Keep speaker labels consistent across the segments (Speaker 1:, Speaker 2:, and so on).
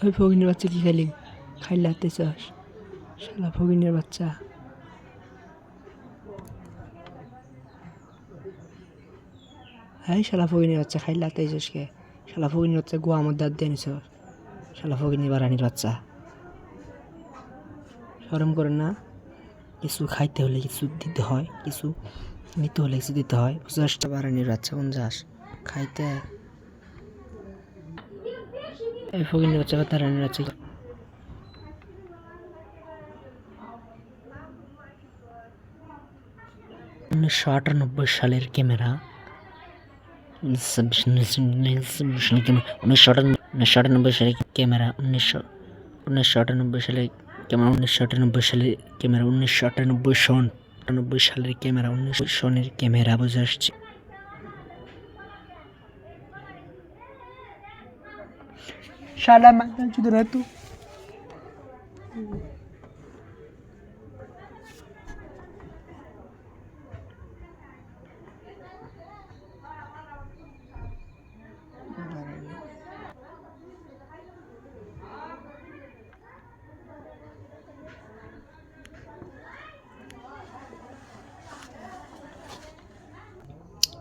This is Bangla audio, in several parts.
Speaker 1: ওই ফকিনের বাচ্চা কি খাইলি? খাইলে হাতে চাস শালা ফকিনের বাচ্চা। হ্যাঁ শালা ফকিনের বাচ্চা খাইলে হাতে চাস কে? শালা ফকিনের বাচ্চা গোয়া মধ্যে হাত দিয়ে নিছ। শালা ফকিনি বারানির বাচ্চা, শরম করেন না? কিছু খাইতে হলে কিছু দিতে হয়, কিছু নিতে হলে কিছু দিতে হয়। বুঝাসটা বারানির বাচ্চা কোন যাস খাইতে? এই ফকিনের বাচ্চা বা তারানির বাচ্চা। 1998 সালের ক্যামেরা, 1998 সালের ক্যামেরা, 1998 সালের ক্যামেরা, 1998 সালের ক্যামেরা, 1998 সন 98 সালের ক্যামেরা, 19 সনের ক্যামেরা বুঝে আসছে। শালা মাথা চুদে না তো।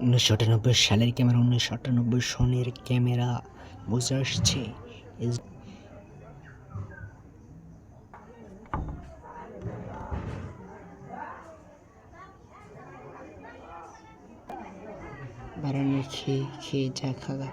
Speaker 1: উনিশশো আটানব্বই সালের ক্যামেরা, 1998 সনের ক্যামেরা বুঝে আসছে। বারানি খেয়ে খেয়ে যা খাগা।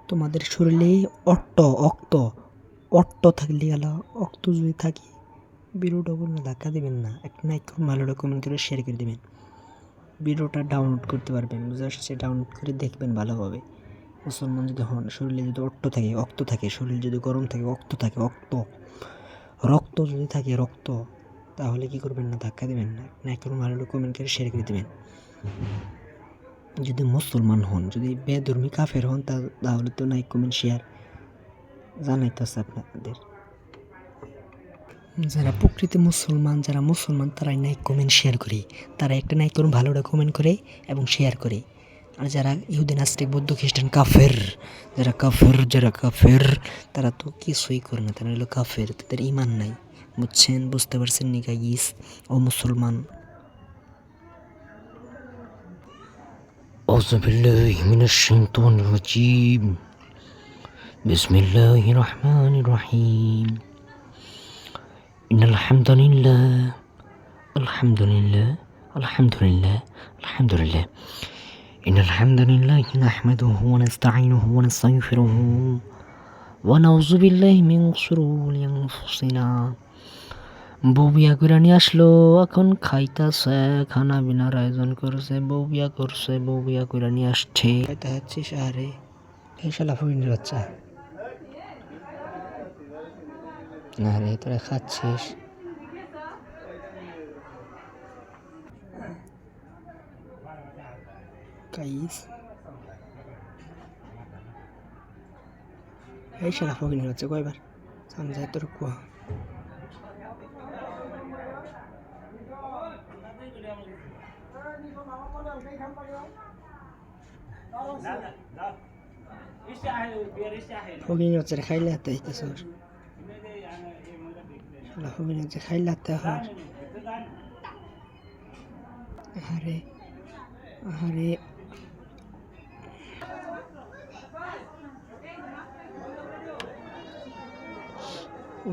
Speaker 1: তোমাদের শরীরে অট্ট থাকলে গেল, অক্ত যদি থাকি ভিডিওটা কোনো ধাক্কা দেবেন না, একটা না একটু ভালো কমেন্ট করে শেয়ার করে দেবেন। ভিডিওটা ডাউনলোড করতে পারবেন, বুঝে আসছে? ডাউনলোড করে দেখবেন ভালোভাবে। মুসলমান যদি হন, শরীরে যদি অক্ত থাকে, শরীর যদি গরম থাকে, রক্ত যদি থাকে রক্ত, তাহলে কি করবেন না, ধাক্কা দেবেন না, না একটু ভালো কমেন্ট করে শেয়ার করে দেবেন। যদি মুসলমান হন, যদি বেধর্মী কাফের হন, তাহলে তো নাই কমেন্ট শেয়ার জানাইতেছে আপনাদের। যারা প্রকৃতি মুসলমান, তারাই নাই কমেন্ট শেয়ার করে, তারা একটা নাই করুন ভালোটা কমেন্ট করে এবং শেয়ার করে। আর যারা ইহুদি নাস্তিক বৌদ্ধ খ্রিস্টান যারা কাফের তারা তো কিছুই করে না, তারা হলো কাফের, তাদের ইমান নাই। বুঝছেন? বুঝতে পারছেন নি গাইস? ও মুসলমান। أعوذ بالله من الشيطان الرجيم بسم الله الرحمن الرحيم إن الحمد لله الحمد لله الحمد لله الحمد لله إن الحمد لله نحمده ونستعينه ونستغفره ونعوذ بالله من شرور أنفسنا। বউ বিয়া করে নিয়ে আসলো, এখন খাইতাছে, খানা বিনার আয়োজন করছে, বউ বিয়া করে নিয়ে আসছে। খাইতে হচ্ছিস আরে এই শালা ফকিনের বাচ্চা। আরে তোরা খাচ্ছিস গাইস? এই শালা ফকিনের বাচ্চা কয়বার সামনে তোর কুয়া। ফকিনের বাচ্চারা খাইলে হাতে হইতেছ, শালা ফকিনের বাচ্চা খাইলে হাতে হর। আরে আরে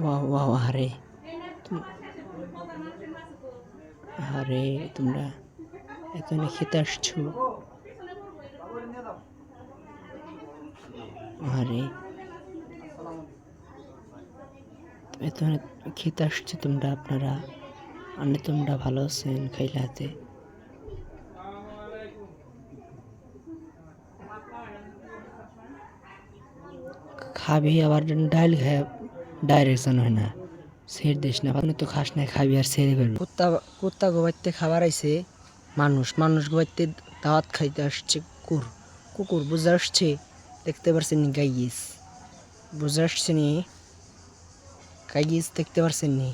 Speaker 1: ওয়াও আরে আরে তোমরা এখানে খেতে আসছো? আরে এখানে খেতে আসছো তোমরা, আপনারা আনে তোমরা ভালো আছেন খাইলে হাতে? খাবি আবার ডাইল খায় ডাইরেকশন হয় না,
Speaker 2: ছেড় দিস না, আপনি তো খাস না, খাবি আর ছেড়ে ফেলবি। কুত্তা কুত্তা গোবাইতে খাবার আইছে, মানুষ মানুষ গোবাইতে দাওয়াত খাইতে আসছে কুকুর, কুকুর বুঝে আসছে, দেখতে পারছেন নি গাইস, বুঝে আসছে নি গাইস, দেখতে পারছেন নি,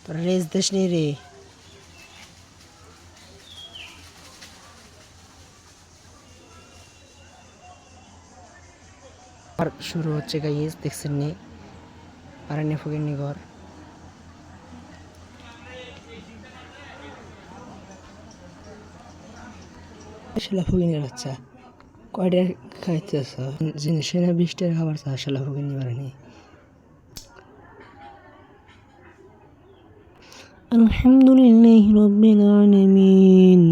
Speaker 2: তোরা রেস দেশ নি রে। আর শুরু হচ্ছে গাইস, দেখছেন নি, পারেনি ফকিরনি ঘর। শালা ফকিরনি বাচ্চা, কয়টা খাইতেছ জিনিস না, 20 টাকা খাবার চা, শালা ফকিরনি পারেনি। আলহামদুলিল্লাহি রাব্বিল আলামিন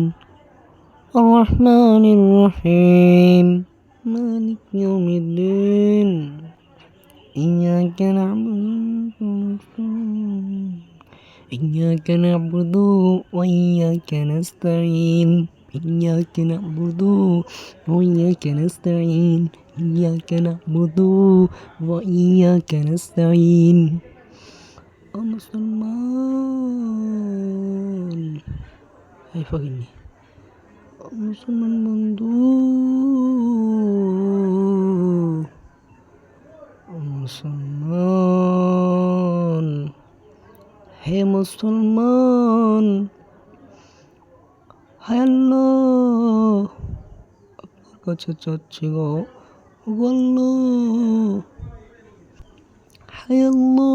Speaker 2: আর-রাহমানির রহিম মালিক ইয়াউমিদ্দিন ইয়্যাকা না'বুদু ওয়া ইয়্যাকা নাস্তাঈন ইয়্যাকা না'বুদু ওয়া ইয়্যাকা নাস্তাঈন ইয়্যাকা না'বুদু ওয়া ইয়্যাকা নাস্তাঈন। ও মুসলমান, এই ফকিরনি, ও মুসলমান বন্ধু, ও মুসলমান, হে মুসলমান, হায় আল্লাহ, আপনার কাছে চাচ্ছি গো, ও আল্লাহ, হায় আল্লাহ।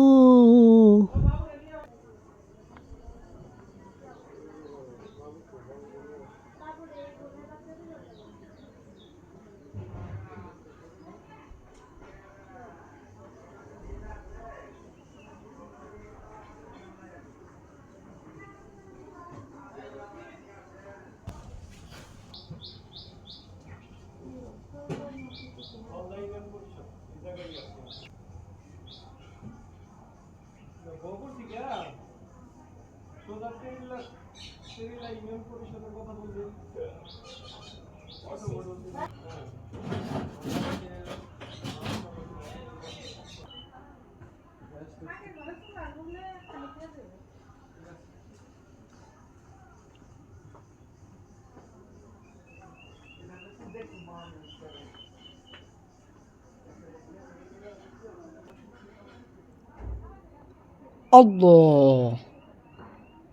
Speaker 2: আল্লাহ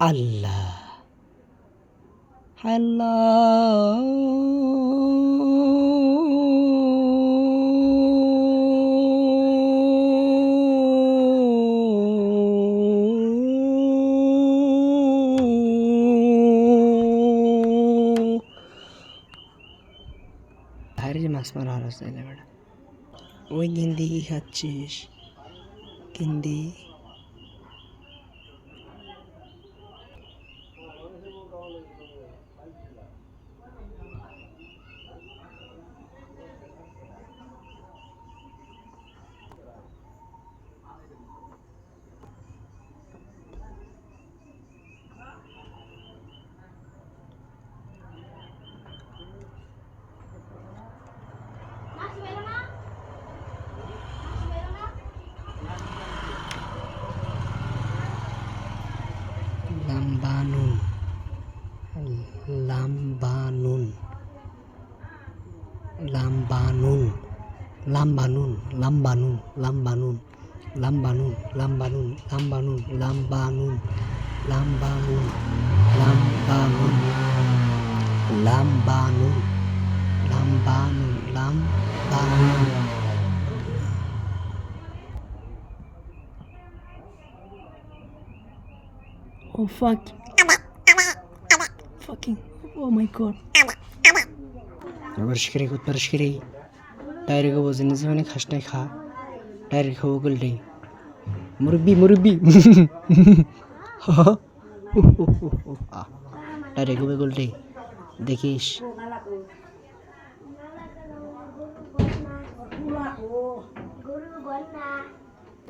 Speaker 2: আল্লাহ আল্লাহ। হারে মাছ মারা হচ্ছে বেটা, ওই গিন্দি কি খাচ্ছিস গিন্দি? Lambanun, lambanun, lambanun, lambanun, lambanun, lambanun, lambanun, lambanun, lambanun, lambanun, lambanun, lambanun, lambanun, lambanun, lambanun. Oh fuck. Fucking. Oh my god. Bershkiri kut bershkiri. Diary ko bozin se mane khash nai kha. Diary khabo guldi. Murbi murbi. Diary khabo guldi. দেখিস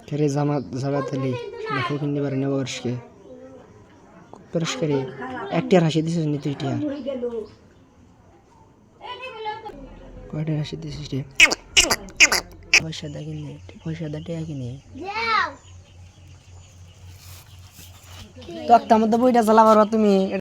Speaker 2: কেরে জামাত আলী দেখো কিনতে পারে না বর্ষকে পরিষ্কারে একটার হাসি দিছিস নি তুই টিয়া কয়টার হাসি দিছিস রে পয়সা দা কিনে পয়সা দা টেয়া কিনে তো একটা মধ্যে বইটা চালা পারবা তুমি